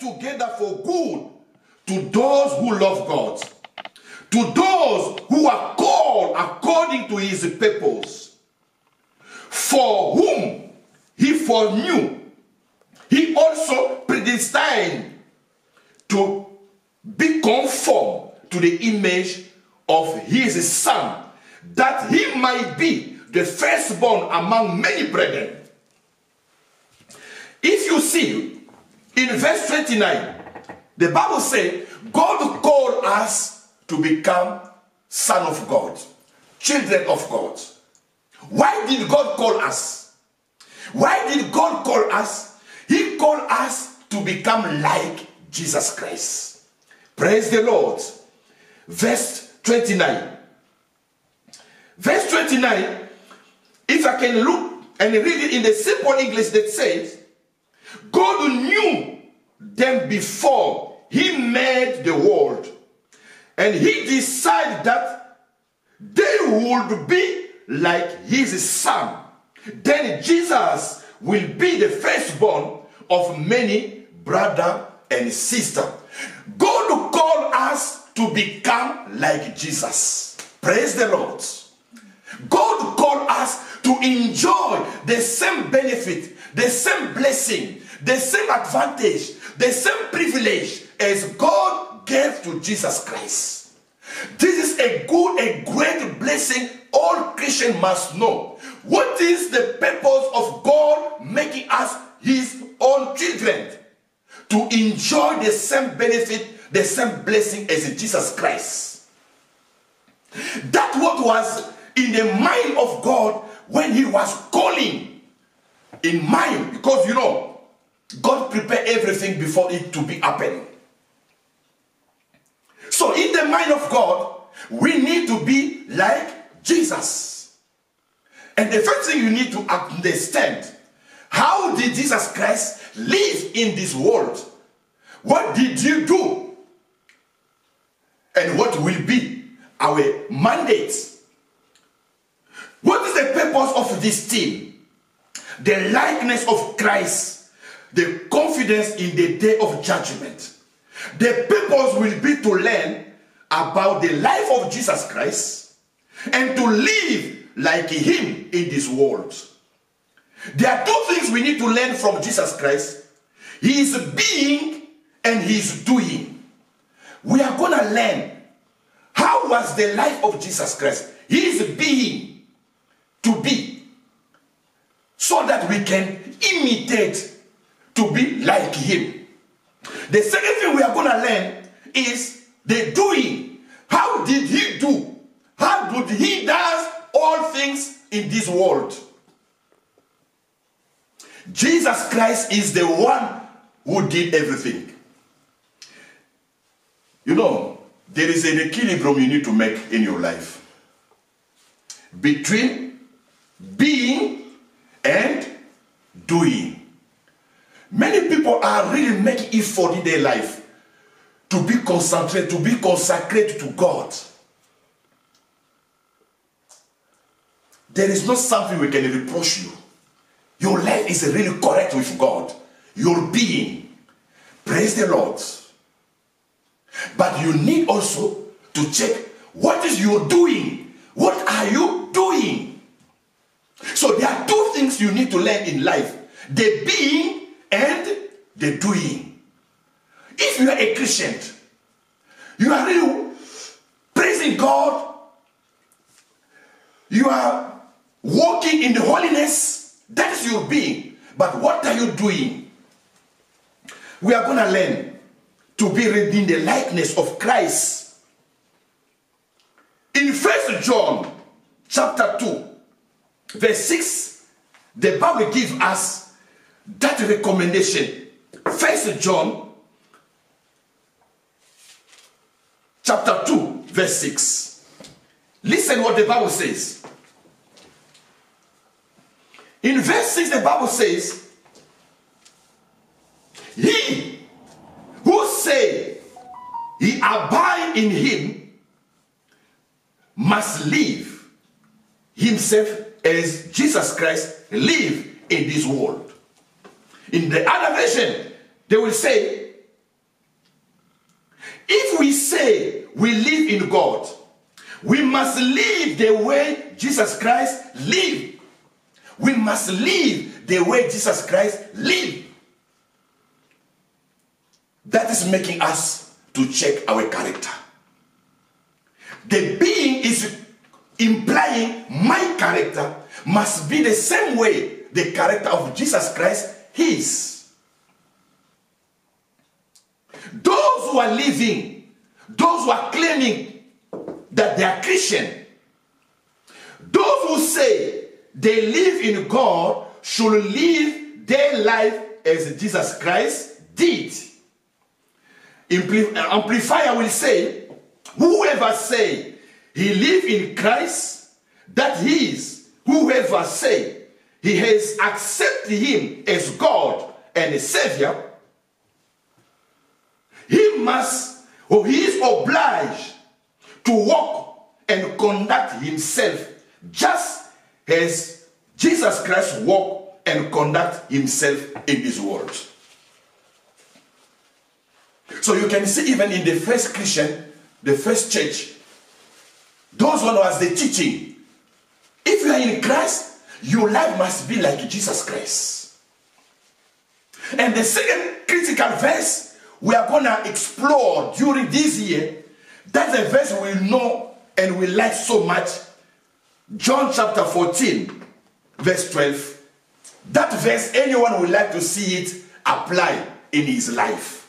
together for good to those who love God, to those who are called according to his purpose, for whom he foreknew, he also predestined to be conformed to the image of his Son, that he might be the firstborn among many brethren. If you see, in verse 29, the Bible says, God called us to become sons of God, children of God. Why did God call us? Why did God call us? He called us to become like Jesus Christ. Praise the Lord. Verse 29. Verse 29, if I can look and read it in the simple English that says, God knew them before he made the world, and he decided that they would be like his Son. Then Jesus will be the firstborn of many brother and sister. God called us to become like Jesus. Praise the Lord. God called us to enjoy the same benefit, the same blessing, the same advantage, the same privilege as God gave to Jesus Christ. This is a great blessing all Christians must know. What is the purpose of God making us his own children? To enjoy the same benefit, the same blessing as Jesus Christ. That's what was in the mind of God when he was calling in mind. Because you know, God prepared everything before it to be happening. So in the mind of God, we need to be like Jesus. And the first thing you need to understand, how did Jesus Christ live in this world? What did you do? And what will be our mandate? What is the purpose of this team? The likeness of Christ, the confidence in the day of judgment. The purpose will be to learn about the life of Jesus Christ and to live like him in this world. There are two things we need to learn from Jesus Christ. He is being and he is doing. We are going to learn how was the life of Jesus Christ. He is being, to be, so that we can imitate to be like him. The second thing we are going to learn is the doing. How did he do? How did he do all things in this world? Jesus Christ is the one who did everything. You know, there is an equilibrium you need to make in your life between being and doing. Many people are really making effort in their life to be concentrated, to be consecrated to God. There is not something we can reproach you. Your life is really correct with God. Your being. Praise the Lord. But you need also to check what is your doing. What are you doing? So there are two things you need to learn in life. The being and the doing. If you are a Christian, you are really praising God, you are walking in the holiness, that is your being. But what are you doing? We are going to learn to be in the likeness of Christ. In 1 John chapter 2, verse 6, the Bible gives us that recommendation. 1 John chapter 2, verse 6. Listen what the Bible says. In verse 6, the Bible says, he who say he abide in him must live himself as Jesus Christ live in this world. In the other version, they will say, If we say we live in God, we must live the way Jesus Christ lived. We must live the way Jesus Christ lived. That is making us to check our character. The being is implying my character must be the same way the character of Jesus Christ is. Those who are living, those who are claiming that they are Christian, those who say they live in God should live their life as Jesus Christ did. Amplifier will say, whoever say he live in Christ, that is, whoever say he has accepted him as God and a Savior, he must, or he is obliged to walk and conduct himself just as Jesus Christ walked and conduct himself in this world. So you can see even in the first Christian, the first church, those one was the teaching. If you are in Christ, your life must be like Jesus Christ. And the second critical verse we are going to explore during this year, that's a verse we know and we like so much. John chapter 14, verse 12. That verse, anyone would like to see it apply in his life.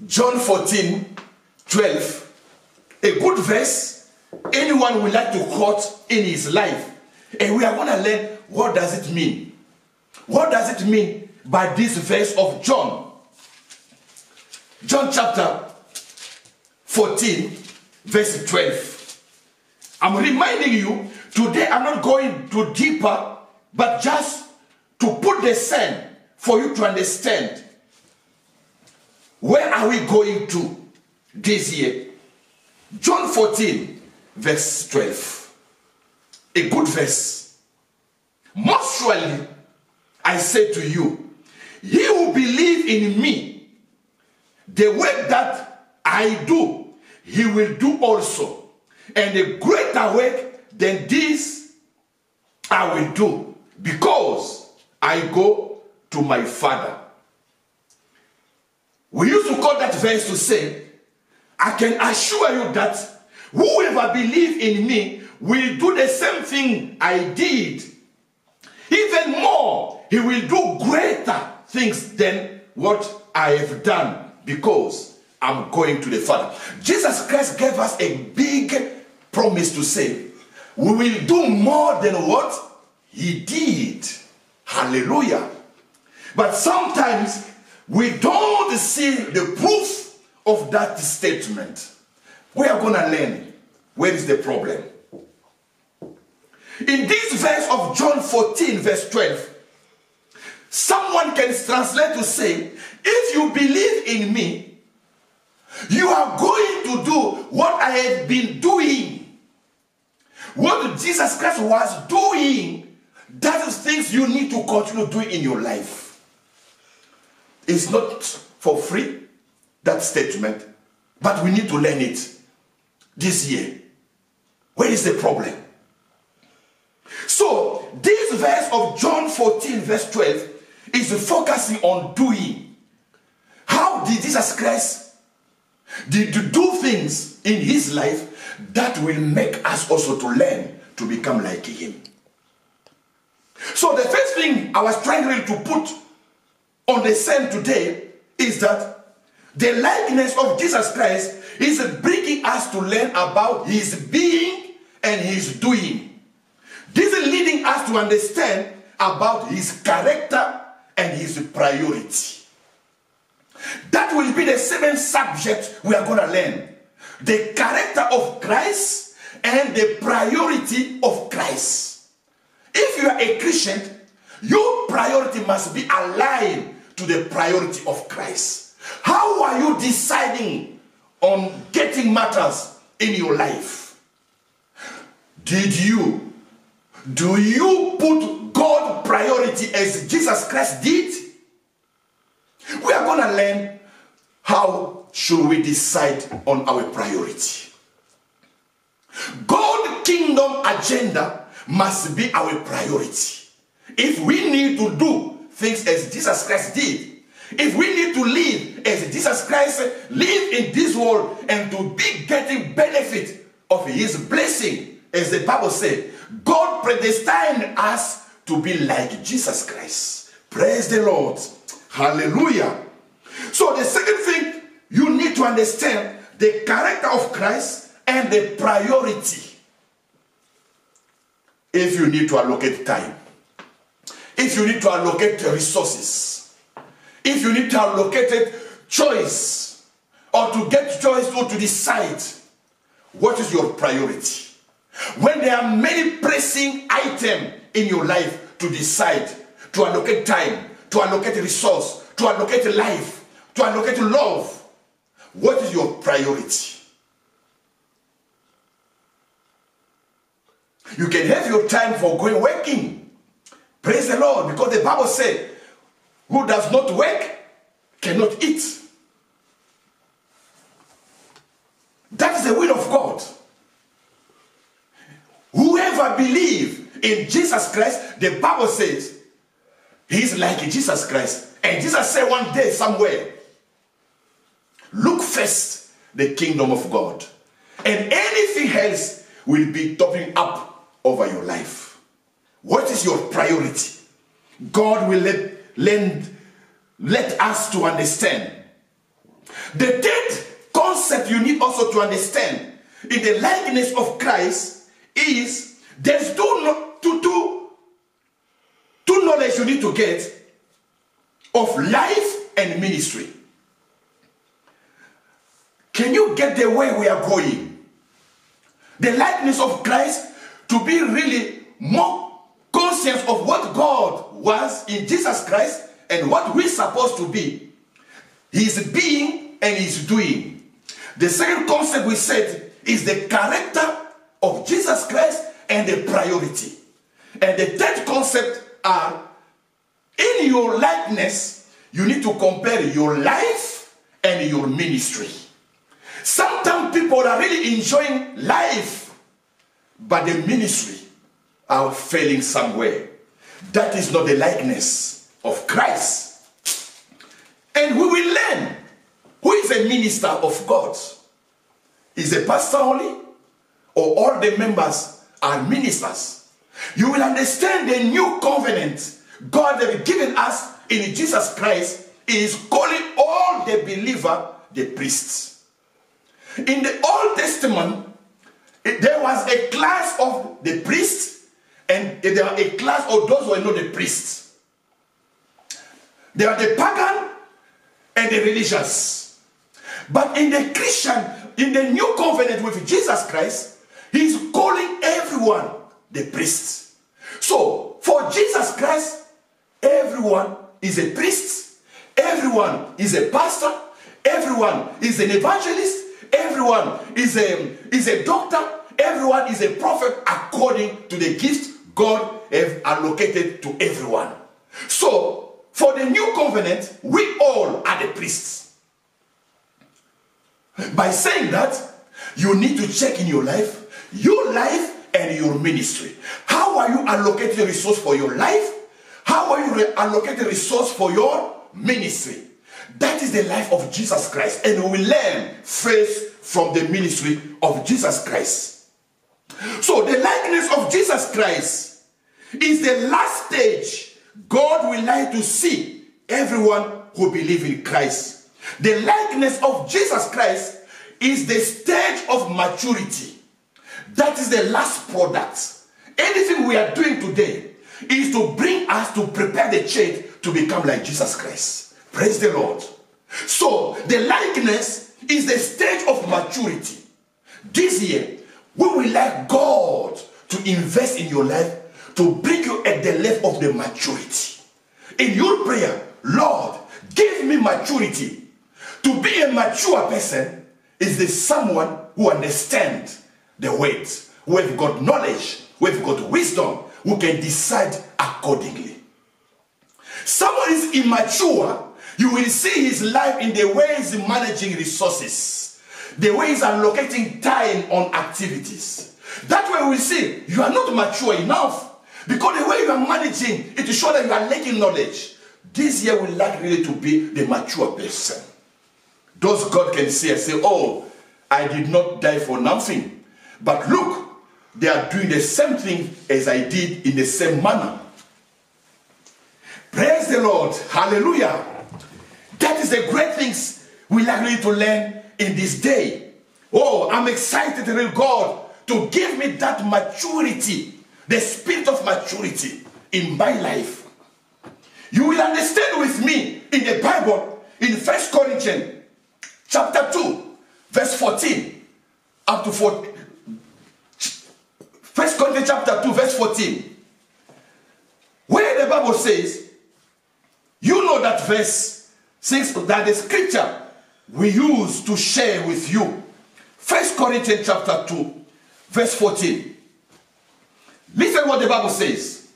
John 14, 12. A good verse, anyone would like to quote in his life. And we are going to learn, what does it mean? What does it mean by this verse of John? John chapter 14, verse 12. I'm reminding you, today I'm not going too deeper, but just to put the sand for you to understand. Where are we going to this year? John 14, verse 12. A good verse. Most surely, I say to you, he who believes in me, the work that I do, he will do also. And a greater work than this I will do, because I go to my Father. We used to quote that verse to say, I can assure you that whoever believes in me will do the same thing I did. Even more, he will do greater things than what I have done, because I'm going to the Father. Jesus Christ gave us a big promise to say, we will do more than what he did. Hallelujah. But sometimes we don't see the proof of that statement. We are going to learn where is the problem. In this verse of John 14, verse 12, someone can translate to say, if you believe in me, you are going to do what I have been doing. What Jesus Christ was doing, that is things you need to continue doing in your life. It's not for free, that statement, but we need to learn it this year. Where is the problem? So, this verse of John 14, verse 12 is focusing on doing. How did Jesus Christ do things in his life that will make us also to learn to become like him? So the first thing I was trying really to put on the scene today is that the likeness of Jesus Christ is bringing us to learn about his being and his doing. This is leading us to understand about his character and his priority. That will be the seventh subject we are going to learn. The character of Christ and the priority of Christ. If you are a Christian, your priority must be aligned to the priority of Christ. How are you deciding on getting matters in your life? Do you put God priority as Jesus Christ did? We are going to learn How should we decide on our priority? God's kingdom agenda must be our priority. If we need to do things as Jesus Christ did, if we need to live as Jesus Christ lived in this world and to be getting benefit of his blessing, as the Bible said, God predestined us to be like Jesus Christ. Praise the Lord. Hallelujah. So the second thing, you need to understand the character of Christ and the priority. If you need to allocate time, if you need to allocate resources, if you need to allocate choice, or to get choice or to decide what is your priority. When there are many pressing items in your life to decide, to allocate time, to allocate resource, to allocate life, to allocate love, what is your priority? You can have your time for going working. Praise the Lord, because the Bible said, who does not work cannot eat. That is the will of God. Whoever believes in Jesus Christ, the Bible says, he is like Jesus Christ. And Jesus said one day somewhere, look first the kingdom of God, and anything else will be topping up over your life. What is your priority? God will let us to understand. The third concept you need also to understand in the likeness of Christ is there's two knowledge you need to get of life and ministry. Can you get the way we are going? The likeness of Christ, to be really more conscious of what God was in Jesus Christ and what we're supposed to be. He's being and he's doing. The second concept we said is the character of Jesus Christ and the priority. And the third concept are, in your likeness, you need to compare your life and your ministry. Sometimes people are really enjoying life, but the ministry are failing somewhere. That is not the likeness of Christ. And we will learn who is a minister of God. Is a pastor only, or all the members are ministers? You will understand the new covenant God has given us in Jesus Christ is calling all the believer the priests. In the Old Testament, there was a class of the priests, and there was a class of those who are not the priests. There are the pagan and the religious. But in the Christian, in the new covenant with Jesus Christ, he's calling everyone the priests. So, for Jesus Christ, everyone is a priest, everyone is a pastor, everyone is an evangelist, everyone is a doctor, everyone is a prophet according to the gifts God has allocated to everyone. So, for the new covenant, we all are the priests. By saying that, you need to check in your life and your ministry. How are you allocating resource for your life? How are you allocating resource for your ministry? That is the life of Jesus Christ. And we will learn first from the ministry of Jesus Christ. So the likeness of Jesus Christ is the last stage God will like to see everyone who believes in Christ. The likeness of Jesus Christ is the stage of maturity. That is the last product. Anything we are doing today is to bring us to prepare the church to become like Jesus Christ. Praise the Lord. So the likeness is the stage of maturity. This year, we will like God to invest in your life to bring you at the level of the maturity. In your prayer, Lord, give me maturity. To be a mature person is the someone who understands the words, who have got knowledge, who have got wisdom, who can decide accordingly. Someone is immature You will see his life in the ways he's managing resources, the ways allocating time on activities. That way we see you are not mature enough, because the way you are managing it shows that you are lacking knowledge. This year will like really to be the mature person. Those God can see and say, oh, I did not die for nothing. But look, they are doing the same thing as I did in the same manner. Praise the Lord. Hallelujah. That is the great things we like really to learn in this day. Oh, I'm excited, real God, to give me that maturity, the spirit of maturity in my life. You will understand with me in the Bible, in 1 Corinthians chapter 2, verse 14, up to 14. 1 Corinthians chapter 2, verse 14. Where the Bible says, you know that verse, since that the scripture we use to share with you. 1 Corinthians chapter 2, verse 14. Listen what the Bible says.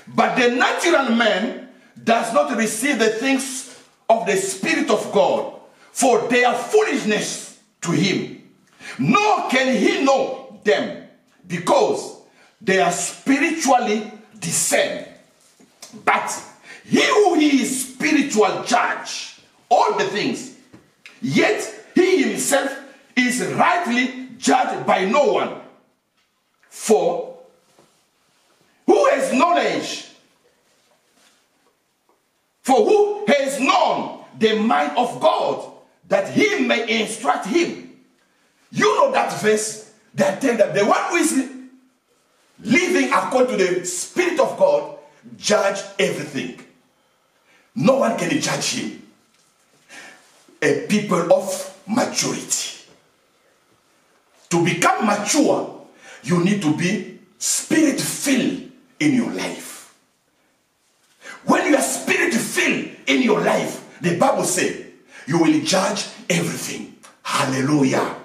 But the natural man does not receive the things of the Spirit of God, for they are foolishness to him. Nor can he know them, because they are spiritually discerned. But he who is spiritual judge all the things, yet he himself is rightly judged by no one. For who has knowledge? For who has known the mind of God, that he may instruct him? You know that verse that tells that the one who is living according to the Spirit of God judge everything. No one can judge him. A people of maturity. To become mature, you need to be spirit-filled in your life. When you are spirit-filled in your life, the Bible says you will judge everything. Hallelujah.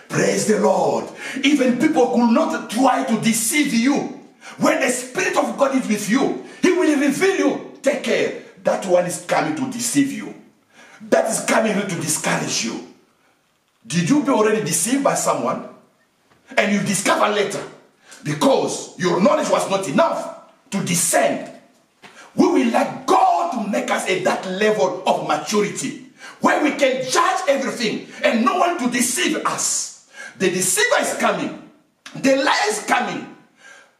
Praise the Lord. Even people could not try to deceive you. When the Spirit of God is with you, he will reveal you. Take care. That one is coming to deceive you. That is coming to discourage you. Did you be already deceived by someone? And you discover later, because your knowledge was not enough to discern. We will like God to make us at that level of maturity, where we can judge everything and no one to deceive us. The deceiver is coming. The liar is coming.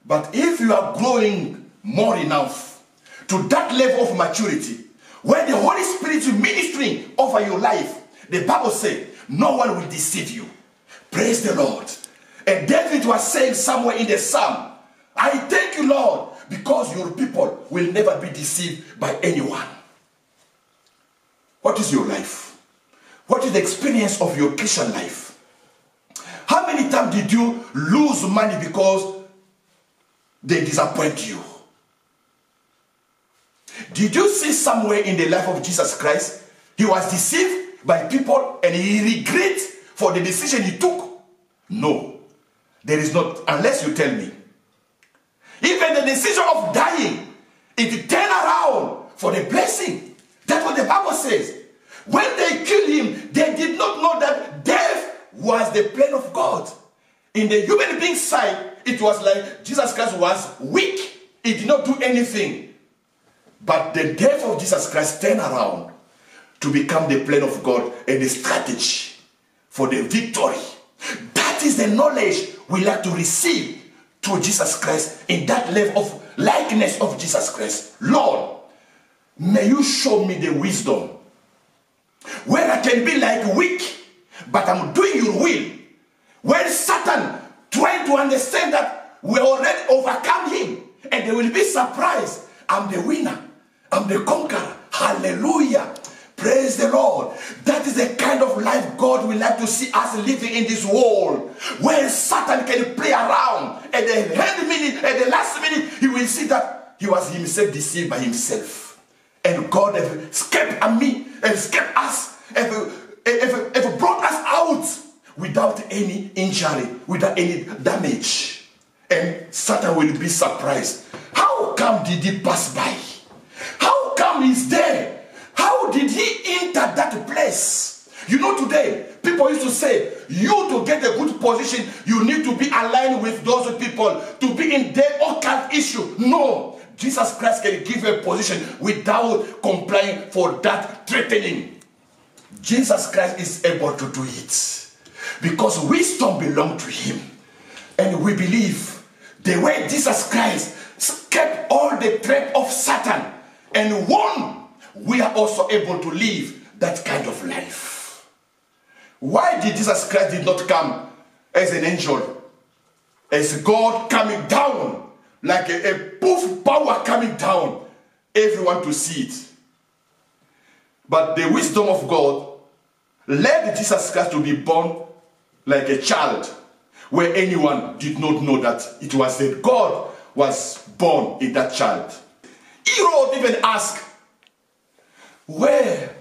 But if you are growing more enough to that level of maturity, where the Holy Spirit is ministering over your life, the Bible says no one will deceive you. Praise the Lord. And David was saying somewhere in the Psalm, I thank you, Lord, because your people will never be deceived by anyone. What is your life? What is the experience of your Christian life? How many times did you lose money because they disappoint you? Did you see somewhere in the life of Jesus Christ, he was deceived by people and he regrets for the decision he took? No, there is not, unless you tell me. Even the decision of dying, it turned around for the blessing. That's what the Bible says. When they killed him, they did not know that death was the plan of God. In the human being's side, it was like Jesus Christ was weak. He did not do anything. But the death of Jesus Christ turned around to become the plan of God and the strategy for the victory. That is the knowledge we like to receive through Jesus Christ, in that level of likeness of Jesus Christ. Lord, may you show me the wisdom where I can be like weak, but I'm doing your will. When Satan trying to understand that we already overcome him, and they will be surprised. I'm the winner. I'm the conqueror. Hallelujah. Praise the Lord. That is the kind of life God would like to see us living in this world, where Satan can play around. At the end minute, at the last minute, he will see that he was himself deceived by himself. And God have escaped me, and escaped us, have brought us out without any injury, without any damage. And Satan will be surprised. How come did he pass by? How come Adam is there. How did he enter that place? You know, today, people used to say, you to get a good position, you need to be aligned with those people, to be in their occult issue. No. Jesus Christ can give you a position without complying for that threatening. Jesus Christ is able to do it. Because wisdom belongs to him. And we believe the way Jesus Christ kept all the threat of Satan and won, we are also able to live that kind of life. Why did Jesus Christ did not come as an angel? As God coming down, like a poof power coming down, everyone to see it. But the wisdom of God led Jesus Christ to be born like a child, where anyone did not know that it was that God was born in that child. Herod even asked, where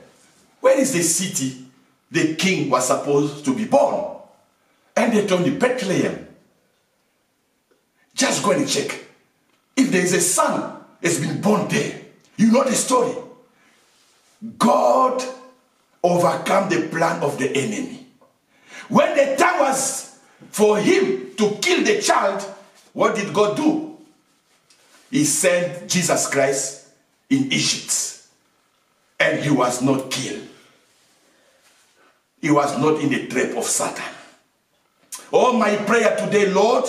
is the city the king was supposed to be born? And they told him, Bethlehem. Just go and check. If there is a son has been born there, you know the story. God overcome the plan of the enemy. When the time was for him to kill the child, what did God do? He sent Jesus Christ in Egypt. And he was not killed. He was not in the trap of Satan. Oh, my prayer today, Lord,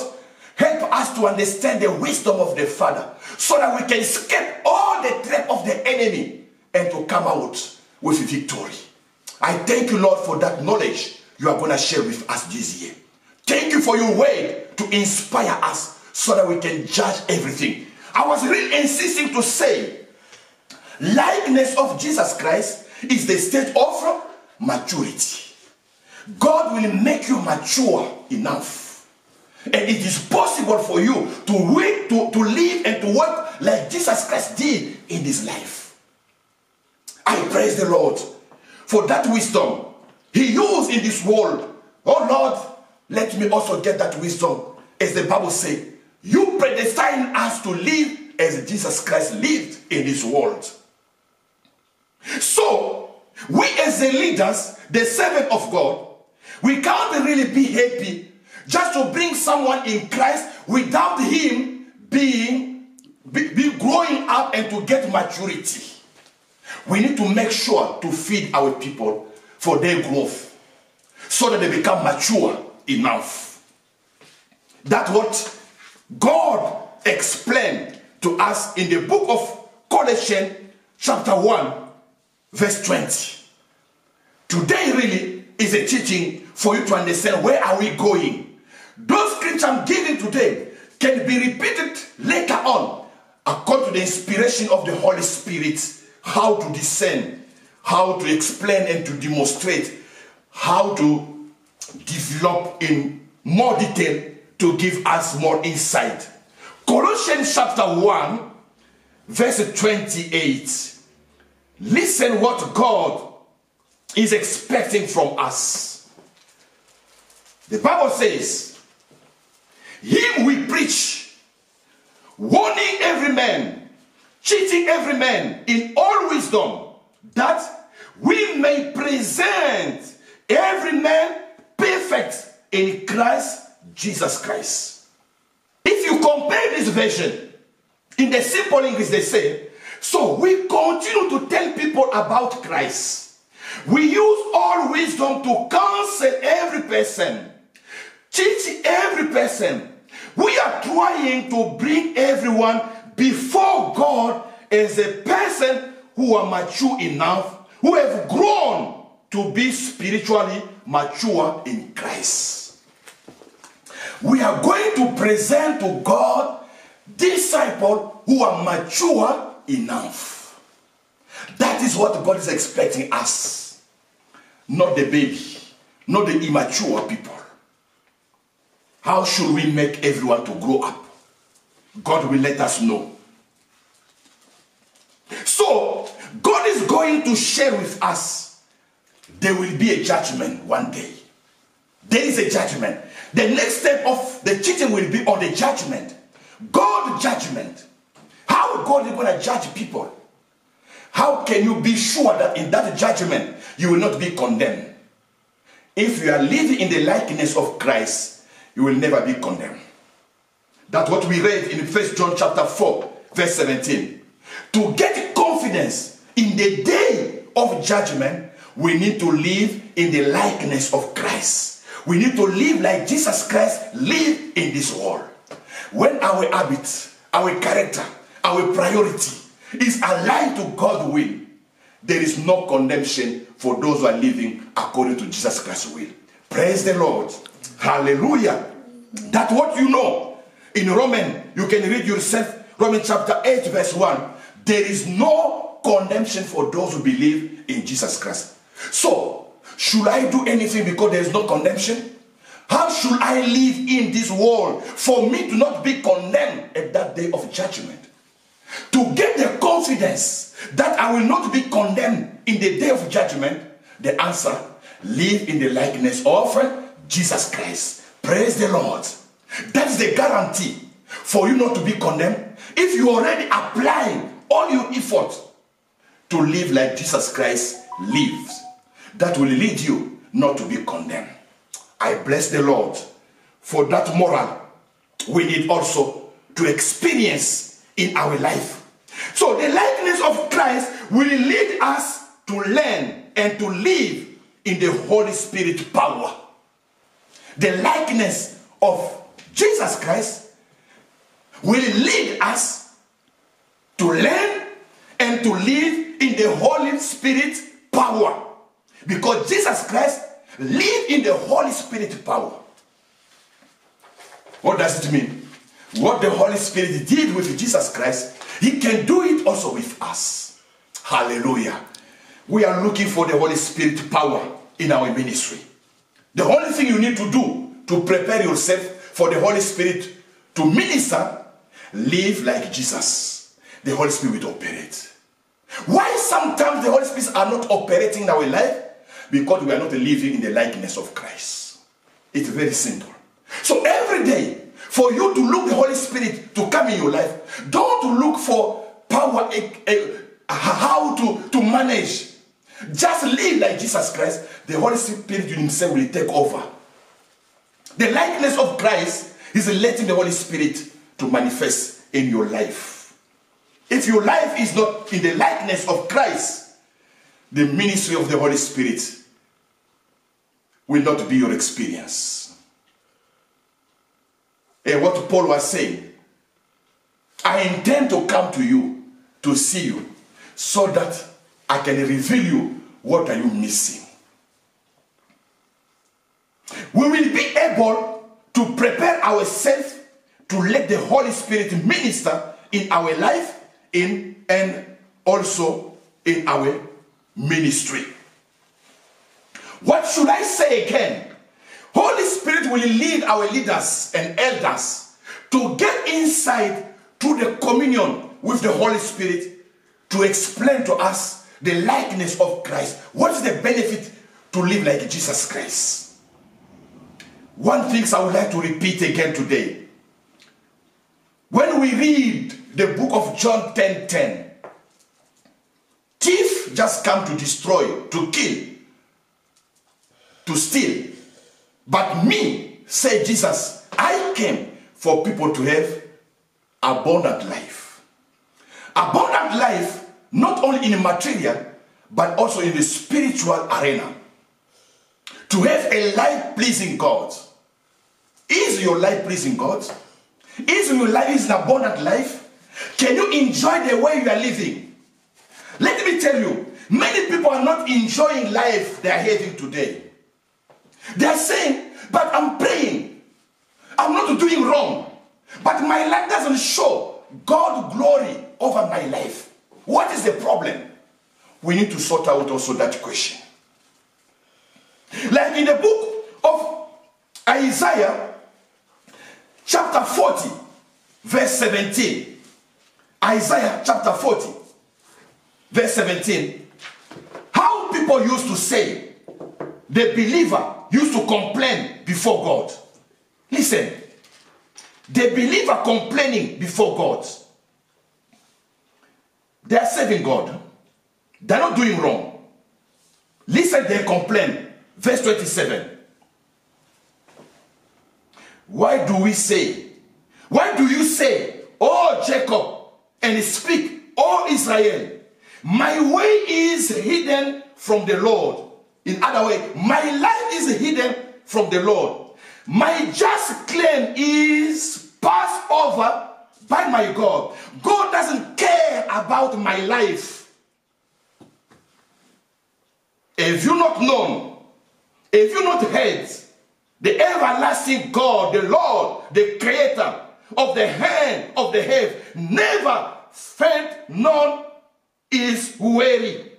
help us to understand the wisdom of the Father so that we can escape all the trap of the enemy and to come out with victory. I thank you, Lord, for that knowledge you are going to share with us this year. Thank you for your word to inspire us so that we can judge everything. I was really insisting to say, likeness of Jesus Christ is the state of maturity. God will make you mature enough. And it is possible for you to live and to work like Jesus Christ did in this life. I praise the Lord for that wisdom he used in this world. Oh Lord, let me also get that wisdom. As the Bible says, you predestined us to live as Jesus Christ lived in this world. So, we as the leaders, the servant of God, we can't really be happy just to bring someone in Christ without him be growing up and to get maturity. We need to make sure to feed our people for their growth so that they become mature enough. That's what God explained to us in the book of Colossians chapter 1 verse 20. Today really is a teaching for you to understand where are we going. Those scriptures I'm giving today can be repeated later on according to the inspiration of the Holy Spirit, how to discern, how to explain and to demonstrate, how to develop in more detail to give us more insight. Colossians chapter 1 verse 28. Listen what God is expecting from us. The Bible says, him we preach, warning every man, teaching every man in all wisdom, that we may present every man perfect in Christ Jesus Christ. If you compare this version, in the simple English they say, so we continue to tell people about Christ. We use all wisdom to counsel every person, teach every person. We are trying to bring everyone before God as a person who are mature enough, who have grown to be spiritually mature in Christ. We are going to present to God disciples who are mature enough. That is what God is expecting us. Not the baby, not the immature people. How should we make everyone to grow up? God will let us know. So, God is going to share with us, there will be a judgment one day. There is a judgment. The next step of the teaching will be on the judgment. God judgment. How God is going to judge people? How can you be sure that in that judgment you will not be condemned? If you are living in the likeness of Christ, you will never be condemned. That's what we read in 1 John chapter 4, verse 17. To get confidence in the day of judgment, we need to live in the likeness of Christ. We need to live like Jesus Christ lived in this world. When our habits, our character, our priority is aligned to God's will, there is no condemnation for those who are living according to Jesus Christ's will. Praise the Lord. Hallelujah. That's what you know. In Romans, you can read yourself, Romans chapter 8, verse 1. There is no condemnation for those who believe in Jesus Christ. So, should I do anything because there is no condemnation? How should I live in this world for me to not be condemned at that day of judgment? To get the confidence that I will not be condemned in the day of judgment, the answer, live in the likeness of Jesus Christ. Praise the Lord. That's the guarantee for you not to be condemned. If you already applying all your effort to live like Jesus Christ lives, that will lead you not to be condemned. I bless the Lord for that moral we need also to experience in our life. So the likeness of Christ will lead us to learn and to live in the Holy Spirit power. The likeness of Jesus Christ will lead us to learn and to live in the Holy Spirit power. Because Jesus Christ lived in the Holy Spirit power. What does it mean? What the Holy Spirit did with Jesus Christ, He can do it also with us. Hallelujah. We are looking for the Holy Spirit power in our ministry. The only thing you need to do to prepare yourself for the Holy Spirit to minister, live like Jesus. The Holy Spirit will operate. Why sometimes the Holy Spirit are not operating in our life? Because we are not living in the likeness of Christ. It's very simple. So every day, for you to look the Holy Spirit to come in your life, don't look for power, how to manage. Just live like Jesus Christ. The Holy Spirit Himself will take over. The likeness of Christ is letting the Holy Spirit to manifest in your life. If your life is not in the likeness of Christ, the ministry of the Holy Spirit will not be your experience. And what Paul was saying, I intend to come to you to see you so that I can reveal you what are you missing. We will be able to prepare ourselves to let the Holy Spirit minister in our life and also in our ministry. What should I say again? Holy Spirit will lead our leaders and elders to get inside through the communion with the Holy Spirit to explain to us the likeness of Christ. What is the benefit to live like Jesus Christ? One thing I would like to repeat again today. When we read the book of John 10:10, thief just come to destroy, to kill, to steal. But me, say Jesus, I came for people to have abundant life. Abundant life, not only in material, but also in the spiritual arena. To have a life pleasing God. Is your life pleasing God? Is your life an abundant life? Can you enjoy the way you are living? Let me tell you, many people are not enjoying life they are having today. They are saying, but I'm praying. I'm not doing wrong. But my life doesn't show God's glory over my life. What is the problem? We need to sort out also that question. Like in the book of Isaiah, chapter 40, verse 17. Isaiah chapter 40, verse 17. How people used to say, the believer used to complain before God. Listen, the believer complaining before God. They are serving God. They're not doing wrong. Listen, they complain. Verse 27. Why do you say, O Jacob, and speak, O Israel, my way is hidden from the Lord. In other words, my life is hidden from the Lord. My just claim is passed over by my God. God doesn't care about my life. If you've not known, if you've not heard, the everlasting God, the Lord, the creator of the hand of the heaven, never felt none is weary.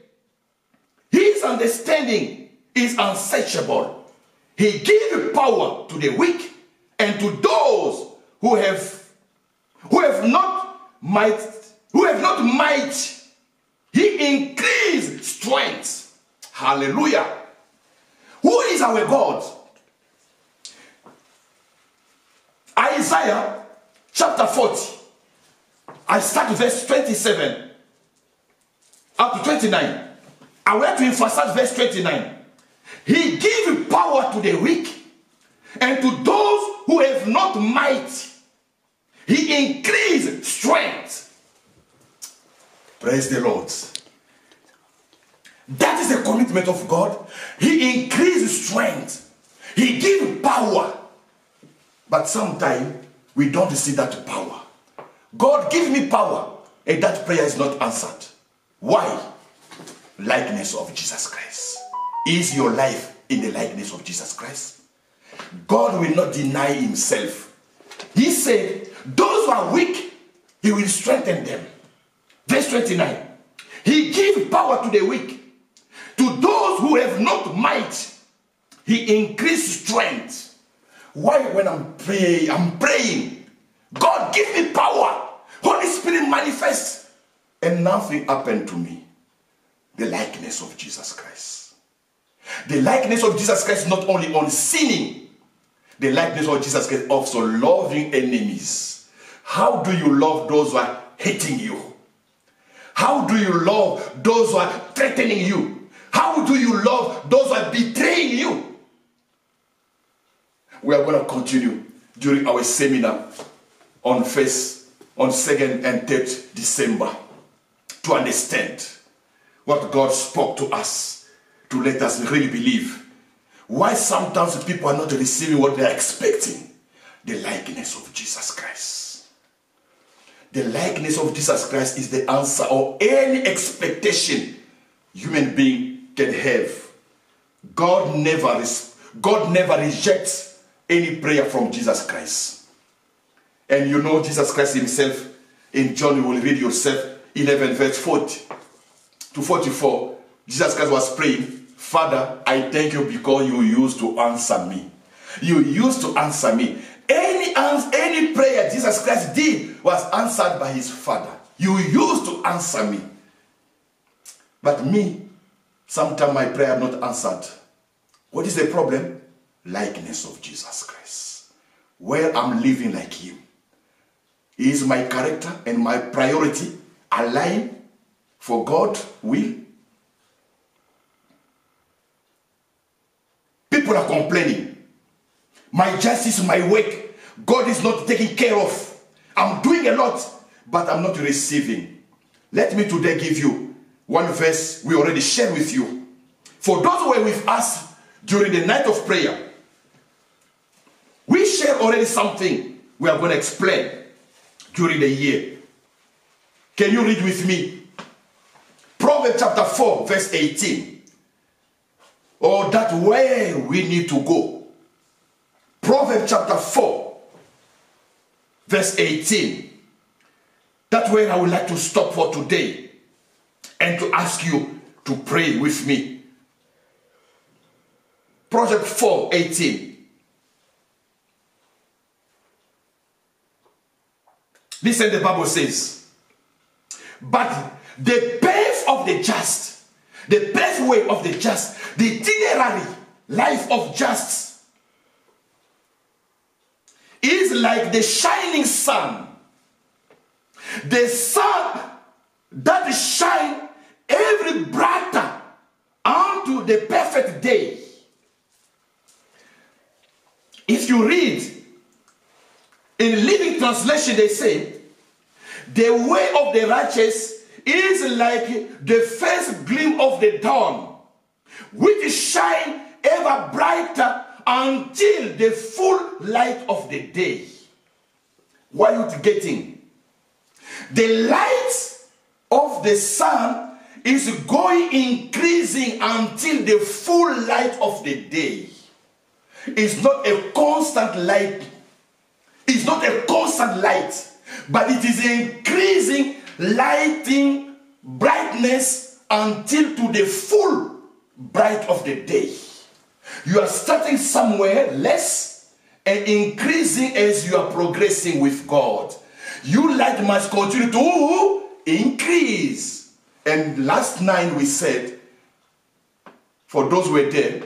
His understanding is unsearchable. He gives power to the weak and to those who have not might. He increased strength. Hallelujah. Who is our God? Isaiah chapter 40. I start verse 27 up to 29. I want to emphasize verse 29. He gives power to the weak, and to those who have not might, he increased strength. Praise the Lord. That is the commitment of God. He increased strength. He gives power. But sometimes we don't see that power. God give me power, and that prayer is not answered. Why? Likeness of Jesus Christ. Is your life in the likeness of Jesus Christ? God will not deny himself. He said, those who are weak, he will strengthen them. Verse 29. He gives power to the weak. To those who have not might, he increased strength. Why when I'm praying, God give me power. Holy Spirit manifests, and nothing happened to me. The likeness of Jesus Christ. The likeness of Jesus Christ not only on sinning, the likeness of Jesus Christ also loving enemies. How do you love those who are hating you? How do you love those who are threatening you? How do you love those who are betraying you? We are going to continue during our seminar on 2nd and 3rd December to understand what God spoke to us, to let us really believe why sometimes people are not receiving what they are expecting. The likeness of Jesus Christ. The likeness of Jesus Christ is the answer of any expectation human being can have. God never rejects any prayer from Jesus Christ. And you know Jesus Christ himself, in John, you will read yourself, 11 verse 40 to 44, Jesus Christ was praying, Father, I thank you because you used to answer me. You used to answer me. Any prayer Jesus Christ did was answered by his Father. You used to answer me. But me, sometimes my prayer not answered. What is the problem? Likeness of Jesus Christ. Where I'm living like him. Is my character and my priority aligned for God's will? People are complaining. My justice, my work, God is not taking care of. I'm doing a lot, but I'm not receiving. Let me today give you one verse we already shared with you. For those who were with us during the night of prayer, we shared already something we are going to explain during the year. Can you read with me? Proverbs chapter 4, verse 18. Oh, that's where we need to go. Proverbs chapter 4, verse 18. That's where I would like to stop for today and to ask you to pray with me. Proverbs 4, 18. Listen, the Bible says, but the path of the just, the pathway of the just, the itinerary life of just is like the shining sun. The sun that shines every brighter unto the perfect day. If you read in Living Translation, they say, the way of the righteous is like the first gleam of the dawn, which shine ever brighter until the full light of the day. What are you getting? The light of the sun is going increasing until the full light of the day. It's not a constant light. It's not a constant light, but it is increasing lighting brightness until to the full bright of the day. You are starting somewhere less and increasing as you are progressing with God. Your light must continue to increase. And last night we said, for those who were there,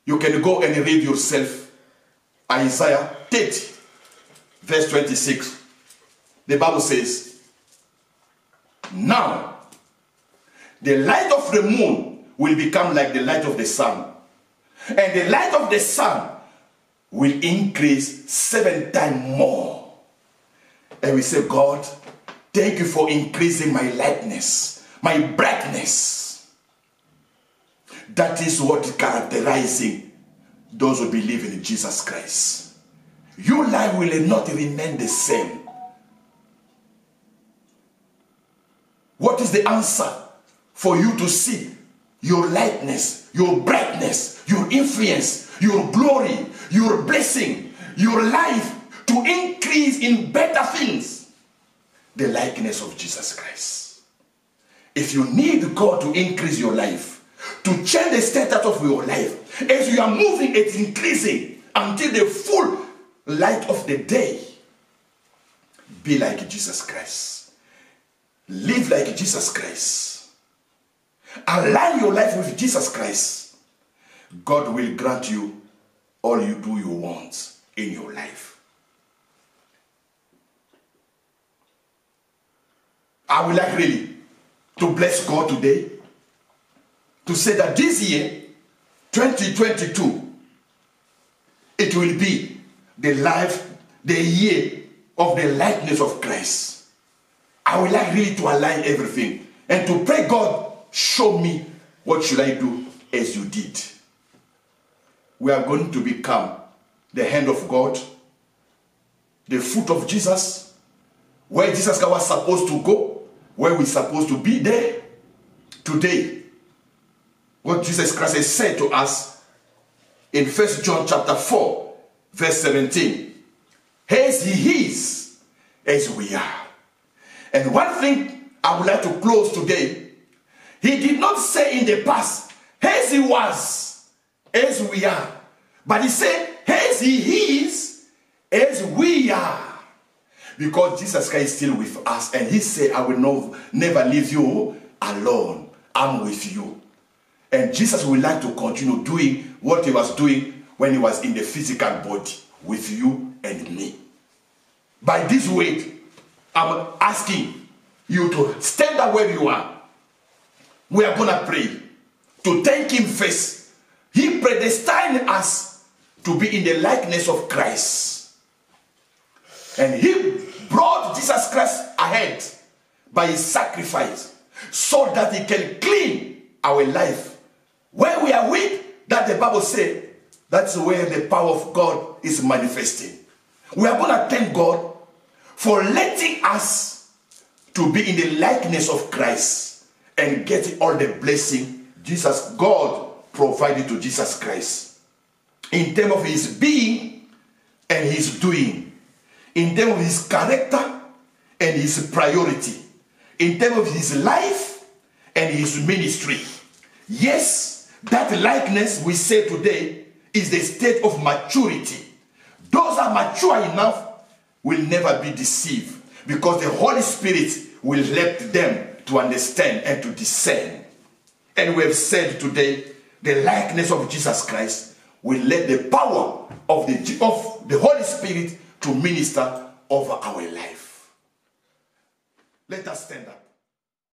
you can go and read yourself Isaiah 30, verse 26. The Bible says, now the light of the moon will become like the light of the sun, and the light of the sun will increase 7 times more. And we say, God, thank you for increasing my lightness, my brightness. That is what is characterizing those who believe in Jesus Christ. Your life will not remain the same. What is the answer for you to see your lightness, your brightness, your influence, your glory, your blessing, your life to increase in better things? The likeness of Jesus Christ. If you need God to increase your life, to change the status of your life, as you are moving, it's increasing until the full light of the day. Be like Jesus Christ. Live like Jesus Christ. Align your life with Jesus Christ. God will grant you all you want in your life. I would like really to bless God today to say that this year, 2022, it will be the year of the likeness of Christ. I would like really to align everything and to pray, God, show me what should I do as you did. We are going to become the hand of God, the foot of Jesus, where Jesus was supposed to go, where we're supposed to be there. Today, what Jesus Christ has said to us in 1 John chapter 4, verse 17. As he is, as we are. And one thing I would like to close today, he did not say in the past, as he was, as we are. But he said, as he is, as we are. Because Jesus Christ is still with us. And he said, I will never leave you alone. I'm with you. And Jesus would like to continue doing what he was doing when he was in the physical body with you and me. By this way, I'm asking you to stand up where you are. We are going to pray to thank him first. He predestined us to be in the likeness of Christ. And he brought Jesus Christ ahead by his sacrifice so that he can clean our life. Where we are weak, that the Bible says, that's where the power of God is manifesting. We are going to thank God for letting us to be in the likeness of Christ and get all the blessing God provided to Jesus Christ. In terms of his being and his doing. In terms of his character and his priority. In terms of his life and his ministry. Yes, that likeness we say today is the state of maturity. Those are mature enough will never be deceived because the Holy Spirit will let them to understand and to discern. And we have said today, the likeness of Jesus Christ will let the power of the Holy Spirit to minister over our life. Let us stand up.